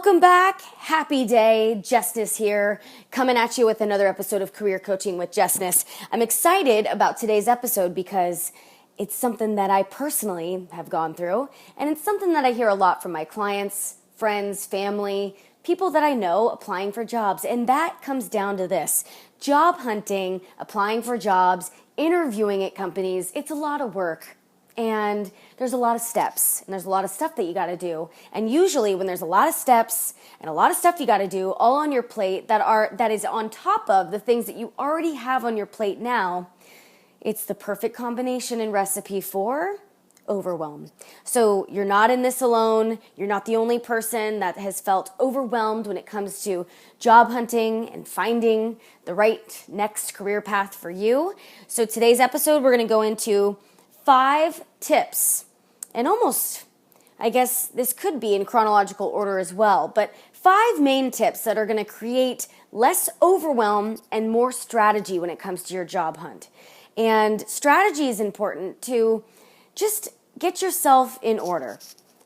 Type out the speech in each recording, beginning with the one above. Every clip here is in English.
Welcome back. Happy day. Jessness here, coming at you with another episode of Career Coaching with Jessness. I'm excited about today's episode because it's something that I personally have gone through, and it's something that I hear a lot from my clients, friends, family, people that I know applying for jobs, and that comes down to this. Job hunting, applying for jobs, interviewing at companies, it's a lot of work. And there's a lot of steps, and there's a lot of stuff that you got to do. And usually when there's a lot of steps and a lot of stuff you got to do all on your plate that is on top of the things that you already have on your plate now, it's the perfect combination and recipe for overwhelm. So you're not in this alone. You're not the only person that has felt overwhelmed when it comes to job hunting and finding the right next career path for you. So today's episode, we're going to go into 5 tips, and almost, I guess this could be in chronological order as well, but 5 main tips that are going to create less overwhelm and more strategy when it comes to your job hunt. And strategy is important to just get yourself in order.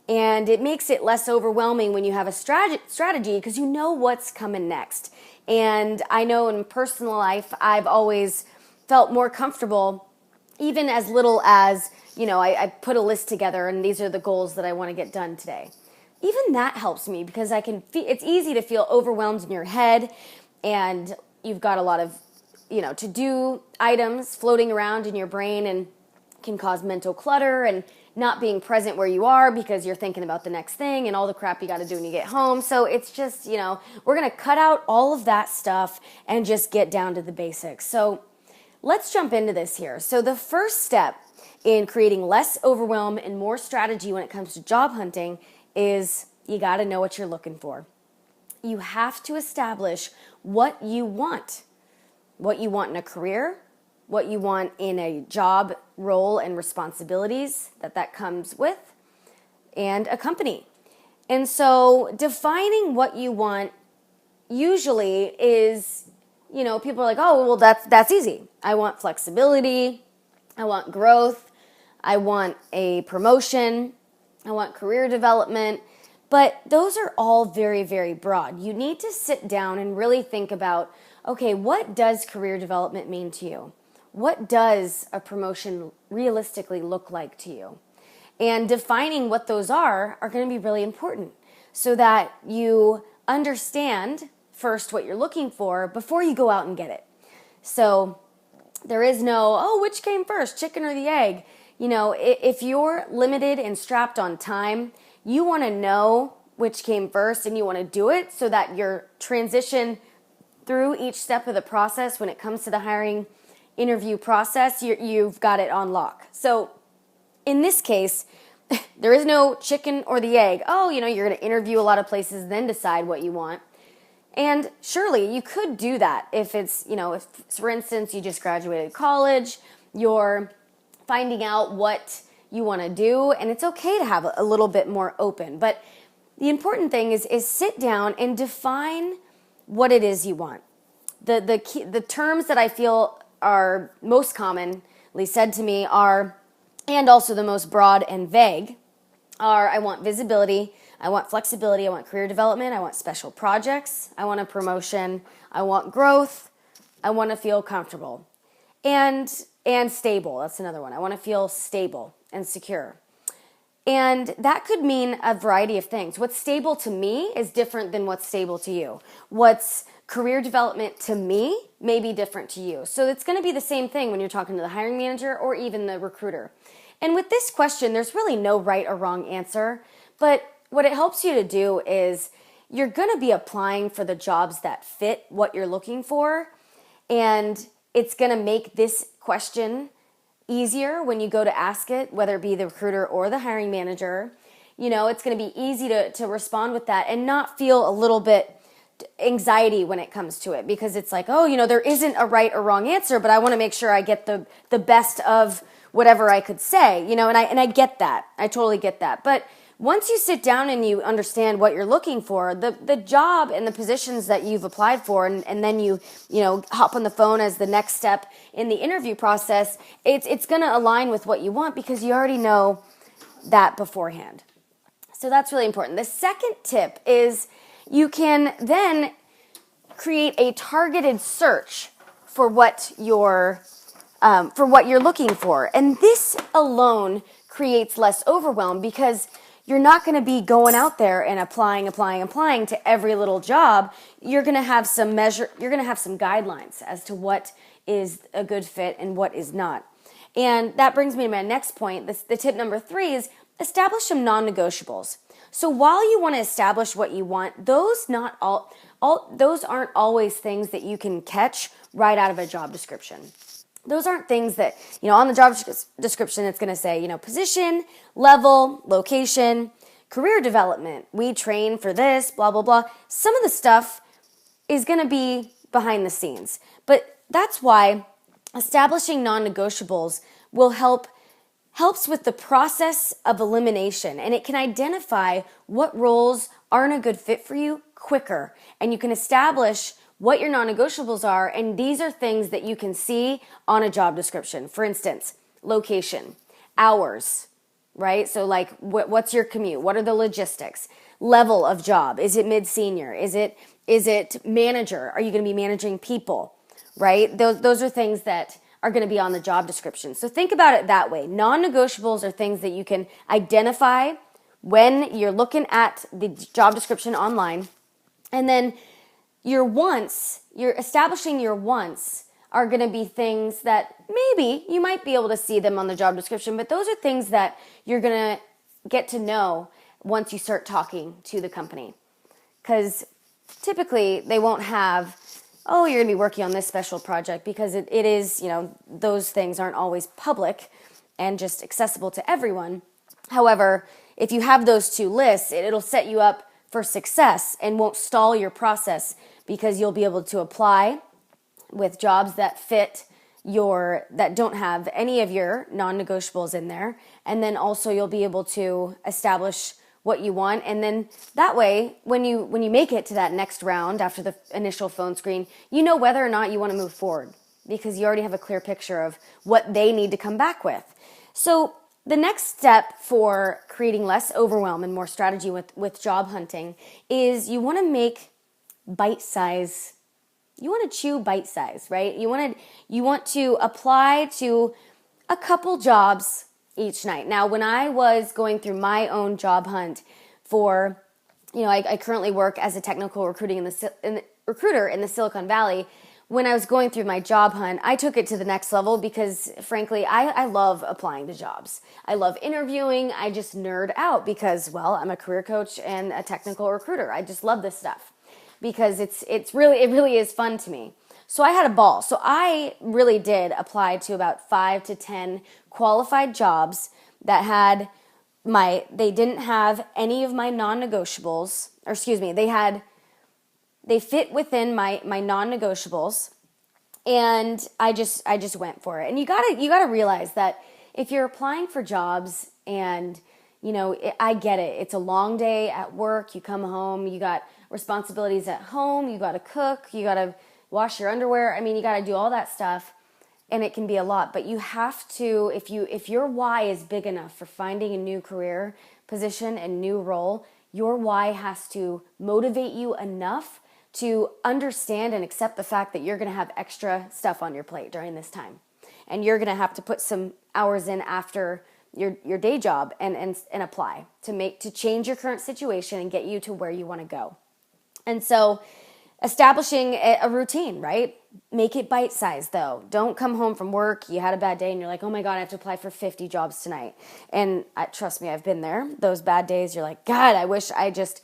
And it makes it less overwhelming when you have a strategy because you know what's coming next. And I know in personal life, I've always felt more comfortable even as little as, I put a list together and these are the goals that I want to get done today. Even that helps me because it's easy to feel overwhelmed in your head and you've got a lot of, to-do items floating around in your brain and can cause mental clutter and not being present where you are because you're thinking about the next thing and all the crap you got to do when you get home. So it's just, we're going to cut out all of that stuff and just get down to the basics. So let's jump into this here. So the first step in creating less overwhelm and more strategy when it comes to job hunting is you got to know what you're looking for. You have to establish what you want in a career, what you want in a job role and responsibilities that comes with, and a company. And so defining what you want usually is, people are like, oh, well, that's easy. I want flexibility. I want growth. I want a promotion. I want career development. But those are all very, very broad. You need to sit down and really think about, okay, what does career development mean to you? What does a promotion realistically look like to you? And defining what those are going to be really important so that you understand first what you're looking for before you go out and get it. So there is no, which came first, chicken or the egg? If you're limited and strapped on time, you want to know which came first and you want to do it so that your transition through each step of the process when it comes to the hiring interview process, you've got it on lock. So in this case, there is no chicken or the egg. You're going to interview a lot of places, then decide what you want. And surely you could do that if it's, if for instance, you just graduated college, you're finding out what you want to do, and it's okay to have a little bit more open. But the important thing is sit down and define what it is you want. The terms that I feel are most commonly said to me are, and also the most broad and vague, are I want visibility, I want flexibility, I want career development, I want special projects, I want a promotion, I want growth, I want to feel comfortable. And stable, that's another one. I want to feel stable and secure. And that could mean a variety of things. What's stable to me is different than what's stable to you. What's career development to me may be different to you. So it's going to be the same thing when you're talking to the hiring manager or even the recruiter. And with this question, there's really no right or wrong answer, but what it helps you to do is you're going to be applying for the jobs that fit what you're looking for, and it's going to make this question easier when you go to ask it, whether it be the recruiter or the hiring manager. It's going to be easy to respond with that and not feel a little bit anxiety when it comes to it because it's like, there isn't a right or wrong answer, but I want to make sure I get the best of whatever I could say, and I get that. I totally get that. But once you sit down and you understand what you're looking for, the job and the positions that you've applied for, and then you hop on the phone as the next step in the interview process, it's going to align with what you want because you already know that beforehand. So that's really important. The second tip is you can then create a targeted search for what you're looking for. And this alone creates less overwhelm because you're not going to be going out there and applying to every little job. You're going to have some guidelines as to what is a good fit and what is not. And that brings me to my next point. The tip number 3 is establish some non-negotiables. So while you want to establish what you want, those aren't always things that you can catch right out of a job description. Those aren't things that, on the job description, it's going to say, position, level, location, career development. We train for this, blah, blah, blah. Some of the stuff is going to be behind the scenes. But that's why establishing non-negotiables helps with the process of elimination, and it can identify what roles aren't a good fit for you quicker. And you can establish what your non-negotiables are, and these are things that you can see on a job description. For instance, location, hours, right? So like what's your commute? What are the logistics? Level of job. Is it mid-senior? Is it manager? Are you going to be managing people, right? Those are things that are going to be on the job description. So think about it that way. Non-negotiables are things that you can identify when you're looking at the job description online. And then you're establishing your wants are going to be things that maybe you might be able to see them on the job description, but those are things that you're going to get to know once you start talking to the company. Because typically they won't have, oh, you're going to be working on this special project, because it is, those things aren't always public and just accessible to everyone. However, if you have those two lists, it'll set you up for success and won't stall your process, because you'll be able to apply with jobs that that don't have any of your non-negotiables in there. And then also you'll be able to establish what you want. And then that way, when you make it to that next round after the initial phone screen, you know whether or not you want to move forward, because you already have a clear picture of what they need to come back with. So the next step for creating less overwhelm and more strategy with job hunting is you want to make bite-size. You want to chew bite-size, right? You want to apply to a couple jobs each night. Now, when I was going through my own job hunt for, I currently work as a technical recruiter in the Silicon Valley. When I was going through my job hunt, I took it to the next level because, frankly, I love applying to jobs. I love interviewing. I just nerd out because, well, I'm a career coach and a technical recruiter. I just love this stuff because it really is fun to me. So I had a ball. So I really did apply to about 5 to 10 qualified jobs that they didn't have any of my non-negotiables, or excuse me, they fit within my non-negotiables, and I just went for it. And you gotta realize that if you're applying for jobs, and I get it, it's a long day at work, you come home, you got responsibilities at home, you gotta cook, you gotta wash your underwear, you gotta do all that stuff, and it can be a lot. But you have to, if your why is big enough for finding a new career position and new role, your why has to motivate you enough to understand and accept the fact that you're going to have extra stuff on your plate during this time. And you're going to have to put some hours in after your day job and apply to change your current situation and get you to where you want to go. And so establishing a routine, right? Make it bite-sized, though. Don't come home from work, you had a bad day, and you're like, oh my God, I have to apply for 50 jobs tonight. And trust me, I've been there. Those bad days, you're like, God, I wish I just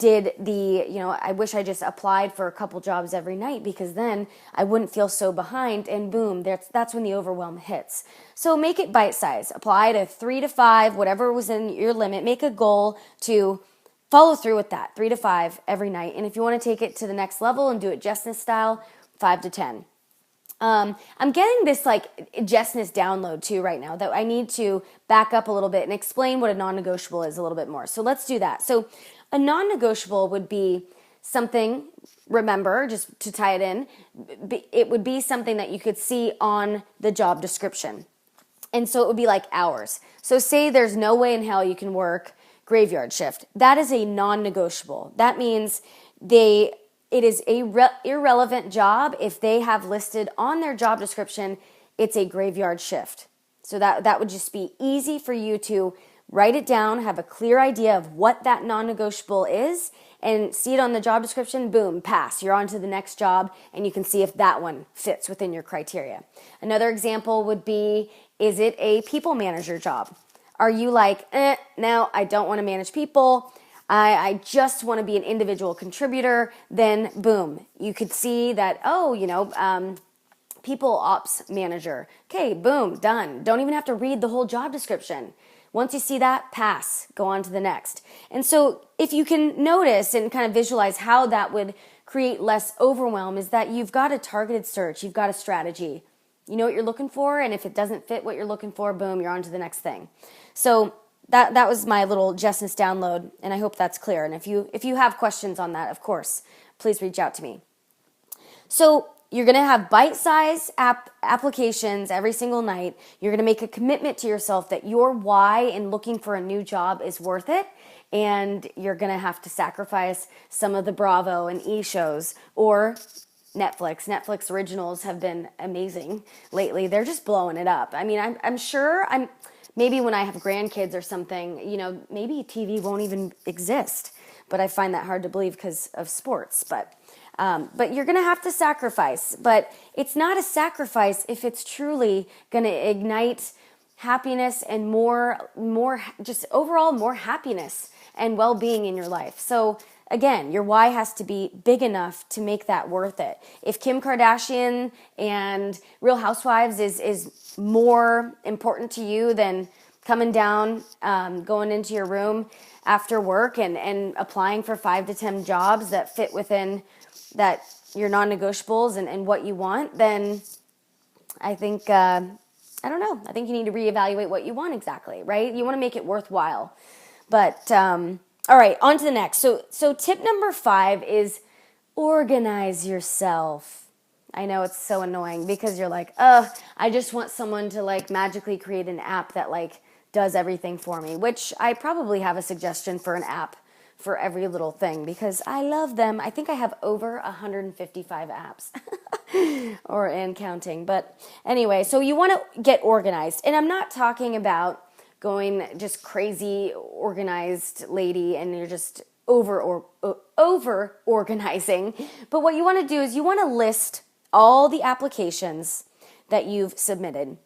I wish I just applied for a couple jobs every night, because then I wouldn't feel so behind, and boom, that's when the overwhelm hits. So make it bite-sized. Apply to 3 to 5, whatever was in your limit. Make a goal to follow through with that, 3 to 5 every night. And if you want to take it to the next level and do it Jessness style, 5 to 10. I'm getting this Jessness download too right now that I need to back up a little bit and explain what a non-negotiable is a little bit more. So let's do that. So a non-negotiable would be something, remember, just to tie it in, it would be something that you could see on the job description. And so it would be like hours. So say there's no way in hell you can work graveyard shift. That is a non-negotiable. That means it is a irrelevant job if they have listed on their job description it's a graveyard shift. So that would just be easy for you to write it down, have a clear idea of what that non-negotiable is, and see it on the job description, boom, pass. You're on to the next job, and you can see if that one fits within your criteria. Another example would be, is it a people manager job? Are you like, no, I don't want to manage people. I just want to be an individual contributor. Then boom, you could see that, people ops manager. Okay, boom, done. Don't even have to read the whole job description. Once you see that, pass, go on to the next. And so if you can notice and kind of visualize how that would create less overwhelm, is that you've got a targeted search, you've got a strategy. You know what you're looking for, and if it doesn't fit what you're looking for, boom, you're on to the next thing. So that was my little Justness download, and I hope that's clear. And if you have questions on that, of course, please reach out to me. So you're going to have bite-sized applications every single night. You're going to make a commitment to yourself that your why in looking for a new job is worth it, and you're going to have to sacrifice some of the Bravo and E shows or Netflix. Netflix originals have been amazing lately. They're just blowing it up. I mean, I'm sure maybe when I have grandkids or something, maybe TV won't even exist. But I find that hard to believe because of sports. But you're going to have to sacrifice. But it's not a sacrifice if it's truly going to ignite happiness and more just overall more happiness and well-being in your life. So again, your why has to be big enough to make that worth it. If Kim Kardashian and Real Housewives is more important to you than coming down, going into your room after work and applying for 5 to 10 jobs that fit within that your non-negotiables and what you want, then I think, I don't know. I think you need to reevaluate what you want exactly, right? You want to make it worthwhile. But, all right, on to the next. So tip number 5 is organize yourself. I know it's so annoying because you're like, I just want someone to like magically create an app that like does everything for me, which I probably have a suggestion for an app for every little thing because I love them. I think I have over 155 apps and counting. But anyway, so you want to get organized. And I'm not talking about going just crazy organized lady and you're just over organizing. But what you want to do is you want to list all the applications that you've submitted.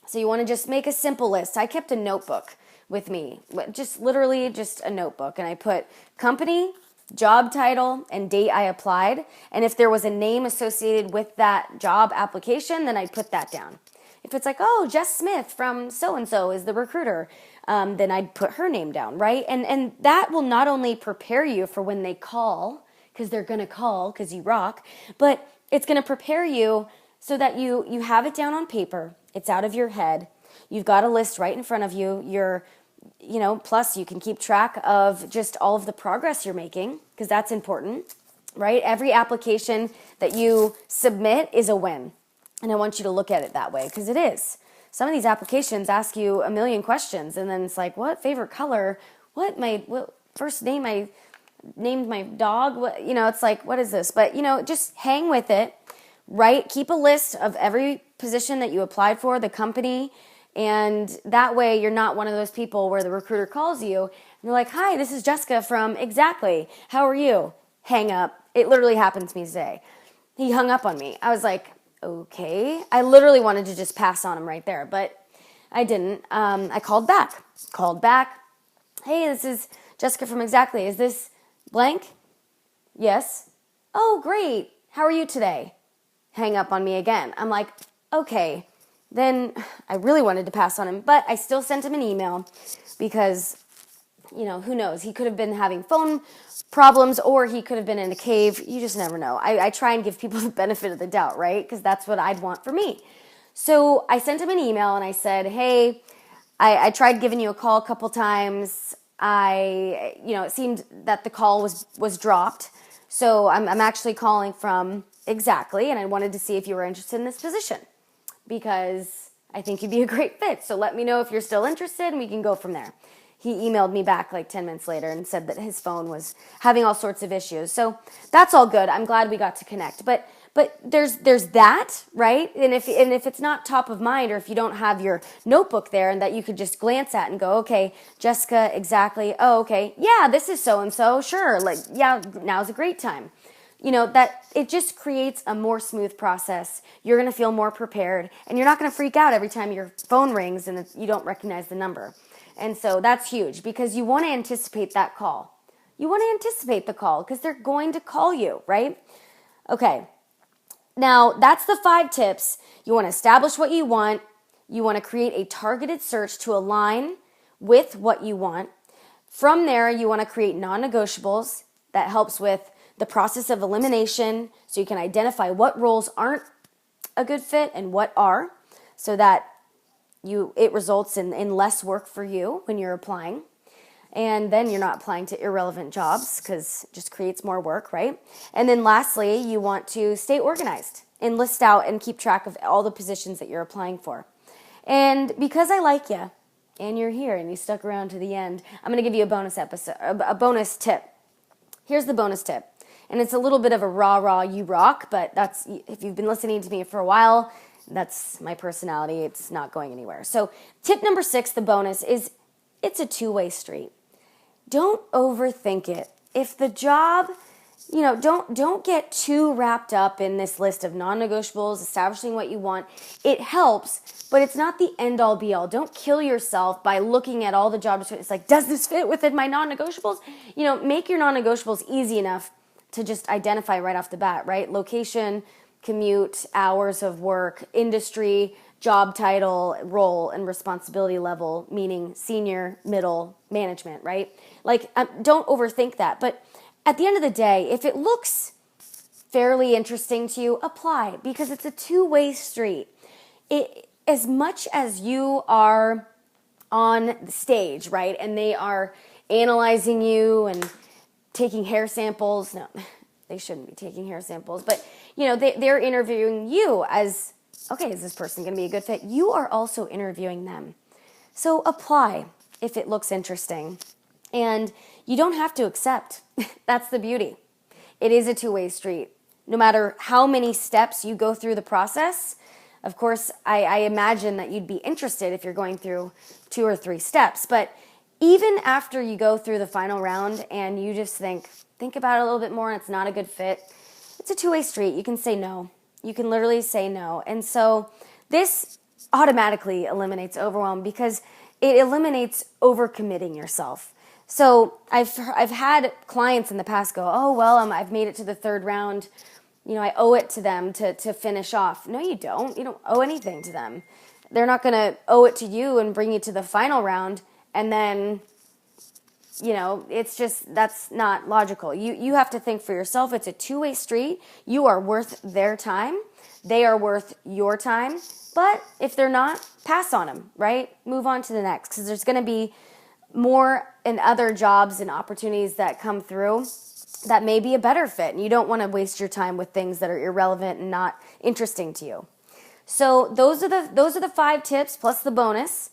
So you want to just make a simple list. I kept a notebook with me, just literally just a notebook. And I put company, job title, and date I applied. And if there was a name associated with that job application, then I'd put that down. If it's like, Jess Smith from so-and-so is the recruiter, then I'd put her name down, right? And that will not only prepare you for when they call, because they're going to call because you rock, but it's going to prepare you so that you have it down on paper. It's out of your head. You've got a list right in front of you. Plus you can keep track of just all of the progress you're making because that's important, right? Every application that you submit is a win. And I want you to look at it that way because it is. Some of these applications ask you a million questions and then it's like, what favorite color? What first name I named my dog? It's like, what is this? But, just hang with it, right? Keep a list of every position that you applied for, the company, and that way you're not one of those people where the recruiter calls you and you're like, hi, this is Jessica from Exactly. How are you? Hang up. It literally happened to me today. He hung up on me. I was like, okay. I literally wanted to just pass on him right there, but I didn't. I called back. Hey, this is Jessica from Exactly. Is this blank? Yes. Oh, great. How are you today? Hang up on me again. I'm like, okay. Then I really wanted to pass on him, but I still sent him an email because, who knows? He could have been having phone problems or he could have been in a cave. You just never know. I try and give people the benefit of the doubt, right? Because that's what I'd want for me. So I sent him an email and I said, hey, I tried giving you a call a couple times. It seemed that the call was dropped. So I'm actually calling from Exactly, and I wanted to see if you were interested in this position because I think you'd be a great fit. So let me know if you're still interested and we can go from there. he emailed me back like 10 minutes later and said that his phone was having all sorts of issues. So that's all good. I'm glad we got to connect. But there's that, right? And if it's not top of mind, or if you don't have your notebook there and that you could just glance at and go, okay, Jessica, exactly. Oh, okay. Yeah, this is so and so. Sure. Like, yeah, now's a great time. That it just creates a more smooth process. You're going to feel more prepared, and you're not going to freak out every time your phone rings and you don't recognize the number. And so that's huge, because you want to anticipate that call. You want to anticipate the call because they're going to call you, right? Okay. Now, that's the 5 tips. You want to establish what you want. You want to create a targeted search to align with what you want. From there, you want to create non-negotiables. That helps with the process of elimination, so you can identify what roles aren't a good fit and what are, so that it results in less work for you when you're applying. And then you're not applying to irrelevant jobs, because it just creates more work, right? And then lastly, you want to stay organized and list out and keep track of all the positions that you're applying for. And because I like you and you're here and you stuck around to the end, I'm going to give you a bonus tip. Here's the bonus tip. And it's a little bit of a rah, you rock, but that's, if you've been listening to me for a while, that's my personality. It's not going anywhere. So tip number 6, the bonus, is it's a two-way street. Don't overthink it. If the job, don't get too wrapped up in this list of non-negotiables, establishing what you want. It helps, but it's not the end-all be-all. Don't kill yourself by looking at all the job descriptions. It's like, does this fit within my non-negotiables? Make your non-negotiables easy enough to just identify right off the bat, right? Location, commute, hours of work, industry, job title, role, and responsibility level, meaning senior, middle, management, right? Like, don't overthink that. But at the end of the day, if it looks fairly interesting to you, apply, because it's a two-way street. As much as you are on the stage, right, and they are analyzing you and taking hair samples. No, they shouldn't be taking hair samples, but they're interviewing you as, okay, is this person going to be a good fit? You are also interviewing them. So apply if it looks interesting. And you don't have to accept. That's the beauty. It is a two-way street. No matter how many steps you go through the process, of course, I imagine that you'd be interested if you're going through 2 or 3 steps, but even after you go through the final round and you just think about it a little bit more and it's not a good fit, it's a two-way street. You can say no. You can literally say no. And so this automatically eliminates overwhelm, because it eliminates overcommitting yourself. So I've had clients in the past go, oh, well, I've made it to the 3rd round. I owe it to them to finish off. No, you don't. You don't owe anything to them. They're not going to owe it to you and bring you to the final round. And then, it's just, that's not logical. You have to think for yourself. It's a two-way street. You are worth their time. They are worth your time. But if they're not, pass on them, right? Move on to the next, because there's going to be more and other jobs and opportunities that come through that may be a better fit. And you don't want to waste your time with things that are irrelevant and not interesting to you. So those are the 5 tips plus the bonus.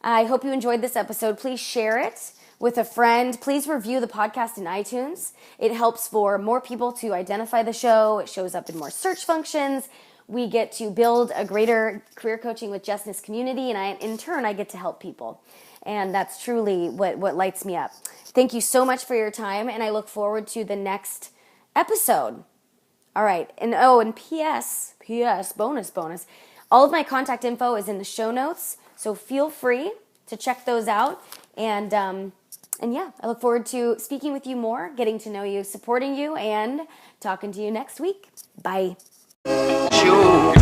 I hope you enjoyed this episode. Please share it with a friend. Please review the podcast in iTunes. It helps for more people to identify the show. It shows up in more search functions. We get to build a greater career coaching with Justness community, and in turn, I get to help people. And that's truly what lights me up. Thank you so much for your time, and I look forward to the next episode. All right. And P.S., bonus. All of my contact info is in the show notes, so feel free to check those out. And yeah, I look forward to speaking with you more, getting to know you, supporting you, and talking to you next week. Bye. Sure.